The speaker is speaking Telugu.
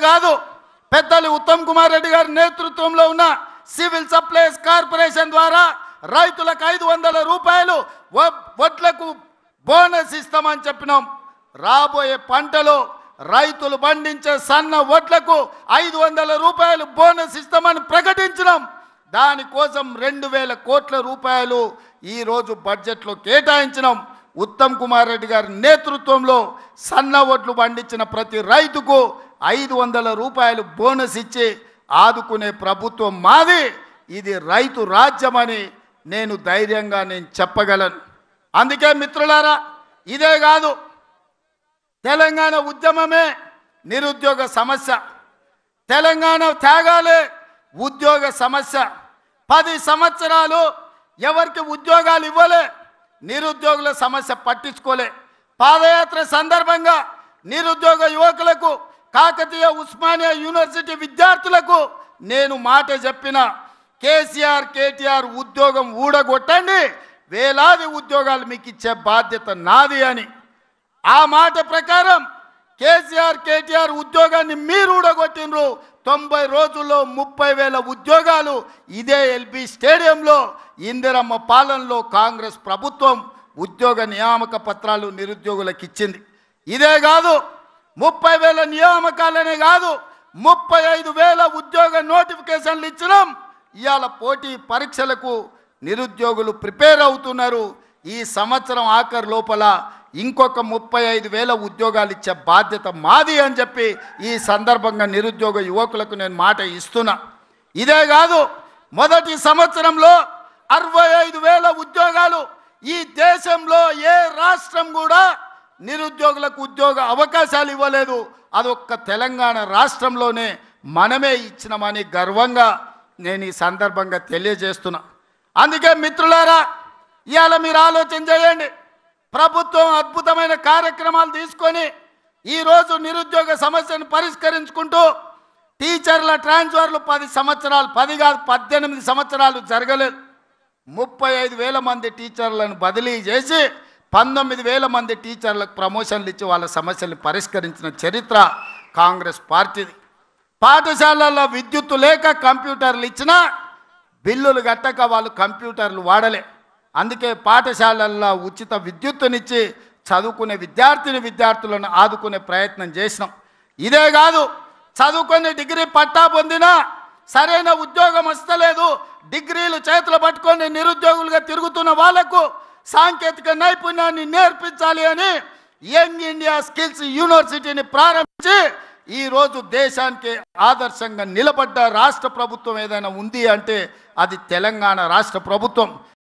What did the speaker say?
కాదు, పెద్దలు ఉత్తమ్ కుమార్ రెడ్డి గారి నేతృత్వంలో ఉన్న సివిల్ సప్లైస్ కార్పొరేషన్ ద్వారా రైతులకు 500 రూపాయలు వడ్లకు బోనస్ ఇస్తామని చెప్పినాం. రాబోయే పంటలో రైతులు పండించే సన్న వడ్లకు 500 రూపాయలు బోనస్ ఇస్తామని ప్రకటించినాం. దానికోసం 2000 కోట్ల రూపాయలు ఈరోజు బడ్జెట్లో కేటాయించినాం. ఉత్తమ్ కుమార్ రెడ్డి గారి నేతృత్వంలో సన్న వడ్లు పండించిన ప్రతి రైతుకు 500 రూపాయలు బోనస్ ఇచ్చి ఆదుకునే ప్రభుత్వం మాది. ఇది రైతు రాజ్యమని నేను ధైర్యంగా చెప్పగలను. అందుకే మిత్రులారా, ఇదే కాదు, తెలంగాణ ఉద్యమమే నిరుద్యోగ సమస్య, తెలంగాణ త్యాగాలే ఉద్యోగ సమస్య. 10 సంవత్సరాలు ఎవరికి ఉద్యోగాలు ఇవ్వలే, నిరుద్యోగుల సమస్య పట్టించుకోలే. పాదయాత్ర సందర్భంగా నిరుద్యోగ యువకులకు, కాకతీయ ఉస్మానియా యూనివర్సిటీ విద్యార్థులకు నేను మాట చెప్పిన, కేసీఆర్ కేటీఆర్ ఉద్యోగం ఊడగొట్టండి, వేలాది ఉద్యోగాలు మీకు ఇచ్చే బాధ్యత నాది అని. ఆ మాట ప్రకారం కేసీఆర్ కేటీఆర్ ఉద్యోగాన్ని మీరు ఊడగొట్టినరు. 90 రోజుల్లో 30,000 ఉద్యోగాలు ఇదే ఎల్బీ స్టేడియంలో ఇందిరమ్మ పాలనలో కాంగ్రెస్ ప్రభుత్వం ఉద్యోగ నియామక పత్రాలు నిరుద్యోగులకు ఇచ్చింది. ఇదే కాదు, 30,000 నియామకాలనే కాదు, 35,000 ఉద్యోగ నోటిఫికేషన్లు ఇచ్చినాం. ఇవాళ పోటీ పరీక్షలకు నిరుద్యోగులు ప్రిపేర్ అవుతున్నారు. ఈ సంవత్సరం ఆఖరు లోపల ఇంకొక 35,000 ఉద్యోగాలు ఇచ్చే బాధ్యత మాది అని చెప్పి ఈ సందర్భంగా నిరుద్యోగ యువకులకు నేను మాట ఇస్తున్నా. ఇదే కాదు, మొదటి సంవత్సరంలో 65,000 ఉద్యోగాలు. ఈ దేశంలో ఏ రాష్ట్రం కూడా నిరుద్యోగులకు ఉద్యోగ అవకాశాలు ఇవ్వలేదు. అదొక్క తెలంగాణ రాష్ట్రంలోనే మనమే ఇచ్చినామని గర్వంగా నేను ఈ సందర్భంగా తెలియజేస్తున్నా. అందుకే మిత్రులారా, ఇవాళ మీరు ఆలోచన చేయండి. ప్రభుత్వం అద్భుతమైన కార్యక్రమాలు తీసుకొని ఈరోజు నిరుద్యోగ సమస్యను పరిష్కరించుకుంటూ టీచర్ల ట్రాన్స్ఫర్లు 10 సంవత్సరాలు, 10 కాదు 18 సంవత్సరాలు జరగలేదు. 35,000 మంది టీచర్లను బదిలీ చేసి 19,000 మంది టీచర్లకు ప్రమోషన్లు ఇచ్చి వాళ్ళ సమస్యలు పరిష్కరించిన చరిత్ర కాంగ్రెస్ పార్టీది. పాఠశాలల్లో విద్యుత్తు లేక కంప్యూటర్లు ఇచ్చినా బిల్లులు కట్టక వాళ్ళు కంప్యూటర్లు వాడలే. అందుకే పాఠశాలల్లో ఉచిత విద్యుత్తునిచ్చి చదువుకునే విద్యార్థులను ఆదుకునే ప్రయత్నం చేసినాం. ఇదే కాదు, చదువుకొని డిగ్రీ పట్టా పొందినా సరైన ఉద్యోగం వస్తలేదు, డిగ్రీలు చేతులు పట్టుకొని నిరుద్యోగులుగా తిరుగుతున్న వాళ్లకు సాంకేతిక నైపుణ్యాన్ని నేర్పించాలి అని యంగ్ ఇండియా స్కిల్స్ యూనివర్సిటీని ప్రారంభించి ఈరోజు దేశానికి ఆదర్శంగా నిలబడ్డ రాష్ట్ర ప్రభుత్వం ఏదైనా ఉంది అంటే అది తెలంగాణ రాష్ట్ర ప్రభుత్వం.